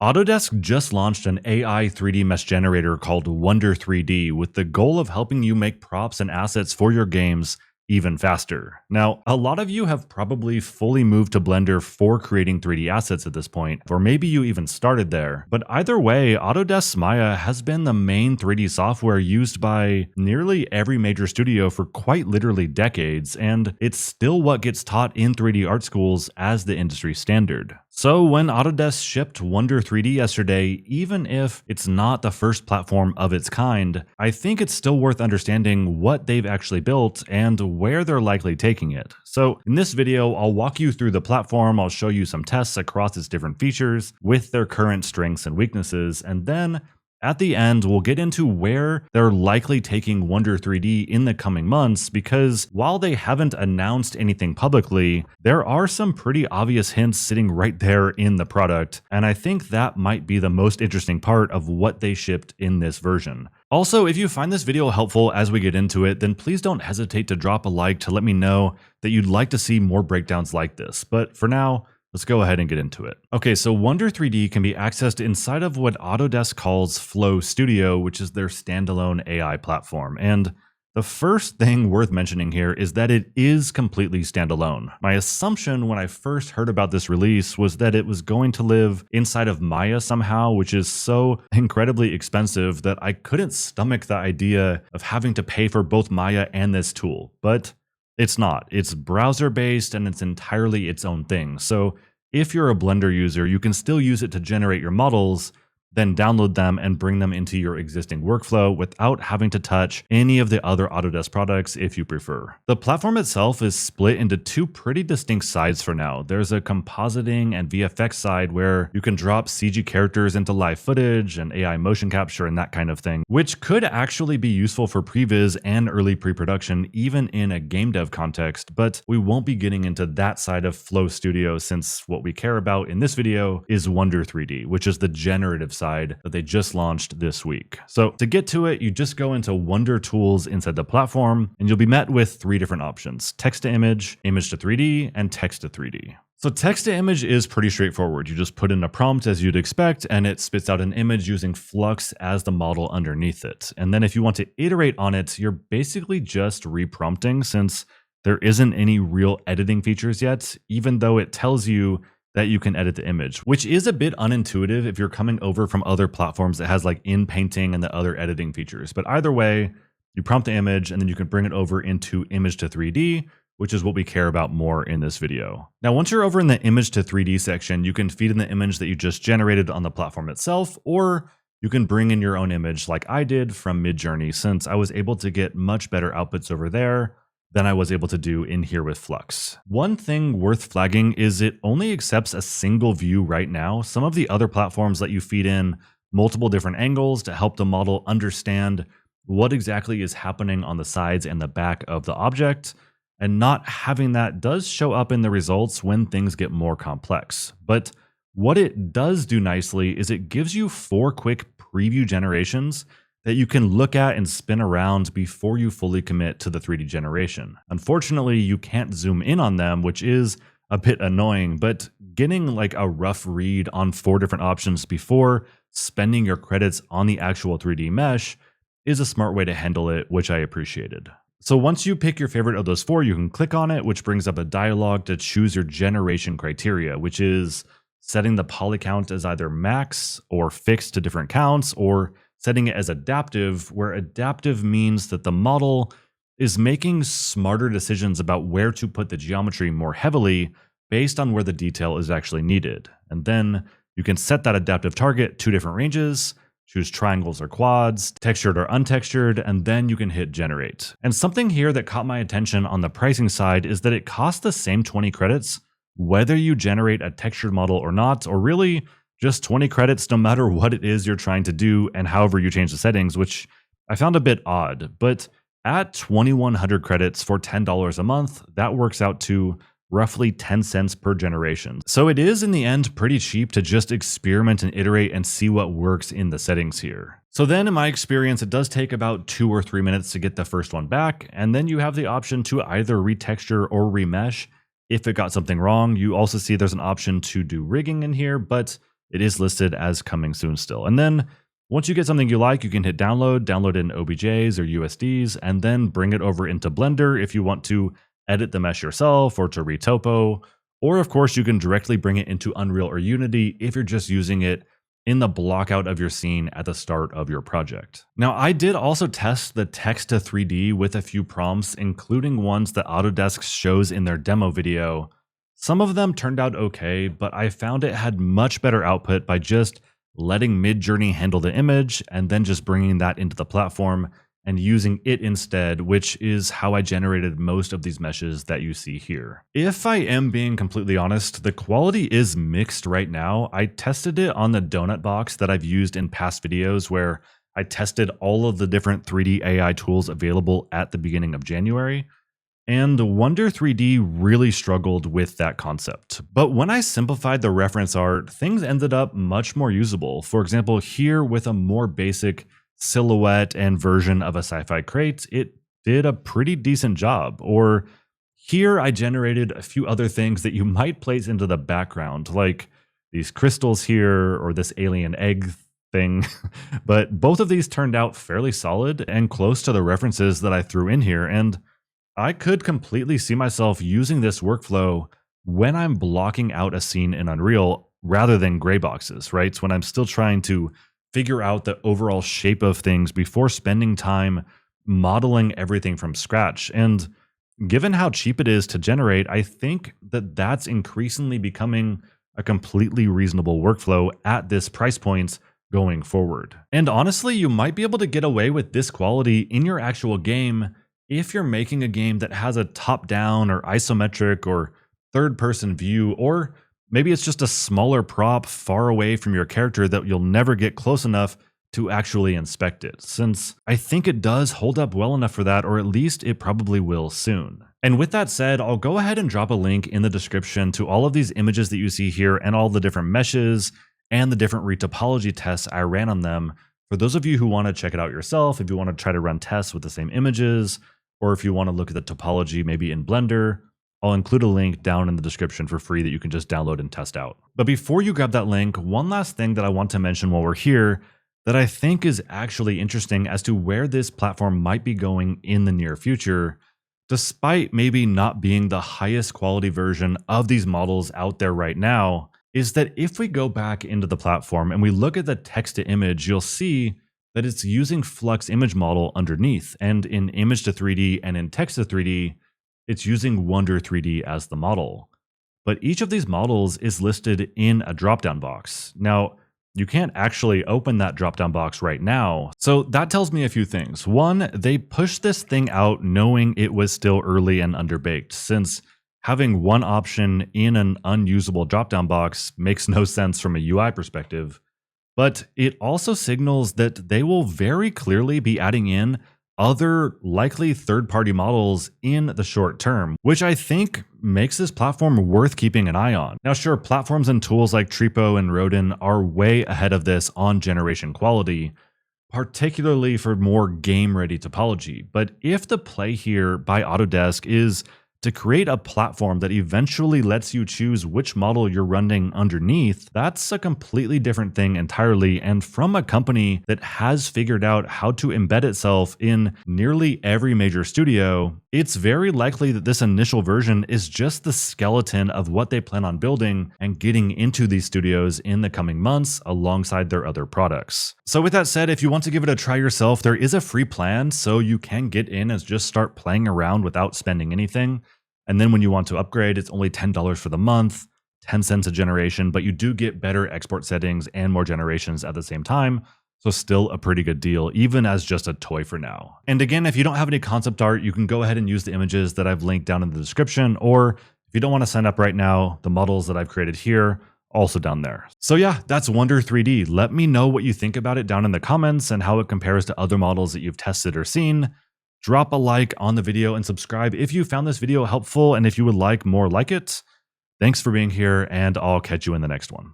Autodesk just launched an AI 3D mesh generator called Wonder 3D with the goal of helping you make props and assets for your games even faster. Now, a lot of you have probably fully moved to Blender for creating 3D assets at this point, or maybe you even started there. But either way, Autodesk Maya has been the main 3D software used by nearly every major studio for quite literally decades, and it's still what gets taught in 3D art schools as the industry standard. So when Autodesk shipped Wonder 3D yesterday, even if it's not the first platform of its kind, I think it's still worth understanding what they've actually built and where they're likely taking it. So in this video, I'll walk you through the platform, I'll show you some tests across its different features with their current strengths and weaknesses, and then at the end, we'll get into where they're likely taking Wonder 3D in the coming months, because while they haven't announced anything publicly, there are some pretty obvious hints sitting right there in the product, and I think that might be the most interesting part of what they shipped in this version. Also, if you find this video helpful as we get into it, then please don't hesitate to drop a like to let me know that you'd like to see more breakdowns like this. But for now, let's go ahead and get into it. Okay, so Wonder 3D can be accessed inside of what Autodesk calls Flow Studio, which is their standalone AI platform. And the first thing worth mentioning here is that it is completely standalone. My assumption when I first heard about this release was that it was going to live inside of Maya somehow, which is so incredibly expensive that I couldn't stomach the idea of having to pay for both Maya and this tool. But it's not. It's browser-based and it's entirely its own thing. So if you're a Blender user, you can still use it to generate your models, then download them and bring them into your existing workflow without having to touch any of the other Autodesk products if you prefer. The platform itself is split into two pretty distinct sides for now. There's a compositing and VFX side where you can drop CG characters into live footage and AI motion capture and that kind of thing, which could actually be useful for previs and early pre-production, even in a game dev context, but we won't be getting into that side of Flow Studio since what we care about in this video is Wonder 3D, which is the generative side that they just launched this week. So to get to it, you just go into Wonder Tools inside the platform, and you'll be met with three different options: text to image, image to 3D, and text to 3D. So text to image is pretty straightforward. You just put in a prompt as you'd expect, and it spits out an image using Flux as the model underneath it. And then if you want to iterate on it, you're basically just reprompting, since there isn't any real editing features yet, even though it tells you that you can edit the image, which is a bit unintuitive if you're coming over from other platforms that has like in painting and the other editing features. But either way, you prompt the image and then you can bring it over into image to 3D, which is what we care about more in this video. Now, once you're over in the image to 3D section, you can feed in the image that you just generated on the platform itself, or you can bring in your own image like I did from Midjourney, since I was able to get much better outputs over there than I was able to do in here with Flux. One thing worth flagging is it only accepts a single view right now. Some of the other platforms let you feed in multiple different angles to help the model understand what exactly is happening on the sides and the back of the object, and not having that does show up in the results when things get more complex. But what it does do nicely is it gives you 4 quick preview generations that you can look at and spin around before you fully commit to the 3D generation. Unfortunately, you can't zoom in on them, which is a bit annoying, but getting like a rough read on 4 different options before spending your credits on the actual 3D mesh is a smart way to handle it, which I appreciated. So once you pick your favorite of those 4, you can click on it, which brings up a dialog to choose your generation criteria, which is setting the poly count as either max or fixed to different counts, or setting it as adaptive, where adaptive means that the model is making smarter decisions about where to put the geometry more heavily based on where the detail is actually needed. And then you can set that adaptive target 2 different ranges, choose triangles or quads, textured or untextured, and then you can hit generate. And something here that caught my attention on the pricing side is that it costs the same 20 credits whether you generate a textured model or not, or really just 20 credits no matter what it is you're trying to do and however you change the settings, which I found a bit odd. But at 2,100 credits for $10 a month, that works out to roughly 10 cents per generation. So it is in the end pretty cheap to just experiment and iterate and see what works in the settings here. So then in my experience, it does take about 2 or 3 minutes to get the first one back. And then you have the option to either retexture or remesh if it got something wrong. You also see there's an option to do rigging in here, but it is listed as coming soon still. And then once you get something you like, you can hit download in OBJs or USDs, and then bring it over into Blender if you want to edit the mesh yourself or to retopo. Or of course, you can directly bring it into Unreal or Unity if you're just using it in the blockout of your scene at the start of your project. Now, I did also test the text to 3D with a few prompts, including ones that Autodesk shows in their demo video. Some of them turned out okay, but I found it had much better output by just letting Midjourney handle the image and then just bringing that into the platform and using it instead, which is how I generated most of these meshes that you see here. If I am being completely honest, the quality is mixed right now. I tested it on the donut box that I've used in past videos where I tested all of the different 3D AI tools available at the beginning of January. And Wonder 3D really struggled with that concept. But when I simplified the reference art, things ended up much more usable. For example, here with a more basic silhouette and version of a sci-fi crate, it did a pretty decent job. Or here I generated a few other things that you might place into the background, like these crystals here or this alien egg thing. But both of these turned out fairly solid and close to the references that I threw in here. And I could completely see myself using this workflow when I'm blocking out a scene in Unreal rather than gray boxes, right? So when I'm still trying to figure out the overall shape of things before spending time modeling everything from scratch. And given how cheap it is to generate, I think that that's increasingly becoming a completely reasonable workflow at this price point going forward. And honestly, you might be able to get away with this quality in your actual game if you're making a game that has a top-down or isometric or third-person view, or maybe it's just a smaller prop far away from your character that you'll never get close enough to actually inspect it, since I think it does hold up well enough for that, or at least it probably will soon. And with that said, I'll go ahead and drop a link in the description to all of these images that you see here and all the different meshes and the different retopology tests I ran on them. For those of you who want to check it out yourself, if you want to try to run tests with the same images, or if you want to look at the topology maybe in Blender, I'll include a link down in the description for free that you can just download and test out. But before you grab that link, one last thing that I want to mention while we're here that I think is actually interesting as to where this platform might be going in the near future, despite maybe not being the highest quality version of these models out there right now, is that if we go back into the platform and we look at the text to image, you'll see that it's using Flux image model underneath, and in image to 3D and in text to 3D, it's using Wonder 3D as the model. But each of these models is listed in a dropdown box. Now, you can't actually open that dropdown box right now, so that tells me a few things. One, they pushed this thing out knowing it was still early and underbaked, since having one option in an unusable dropdown box makes no sense from a UI perspective. But it also signals that they will very clearly be adding in other likely third-party models in the short term, which I think makes this platform worth keeping an eye on. Now, sure, platforms and tools like Tripo and Rodin are way ahead of this on generation quality, particularly for more game-ready topology. But if the play here by Autodesk is to create a platform that eventually lets you choose which model you're running underneath, that's a completely different thing entirely, and from a company that has figured out how to embed itself in nearly every major studio, it's very likely that this initial version is just the skeleton of what they plan on building and getting into these studios in the coming months alongside their other products. So with that said, if you want to give it a try yourself, there is a free plan, so you can get in and just start playing around without spending anything. And then when you want to upgrade, it's only $10 for the month, 10 cents a generation, but you do get better export settings and more generations at the same time. So still a pretty good deal, even as just a toy for now. And again, if you don't have any concept art, you can go ahead and use the images that I've linked down in the description, or if you don't want to sign up right now, the models that I've created here, also down there. So yeah, that's Wonder 3D. Let me know what you think about it down in the comments and how it compares to other models that you've tested or seen. Drop a like on the video and subscribe if you found this video helpful and if you would like more like it. Thanks for being here, and I'll catch you in the next one.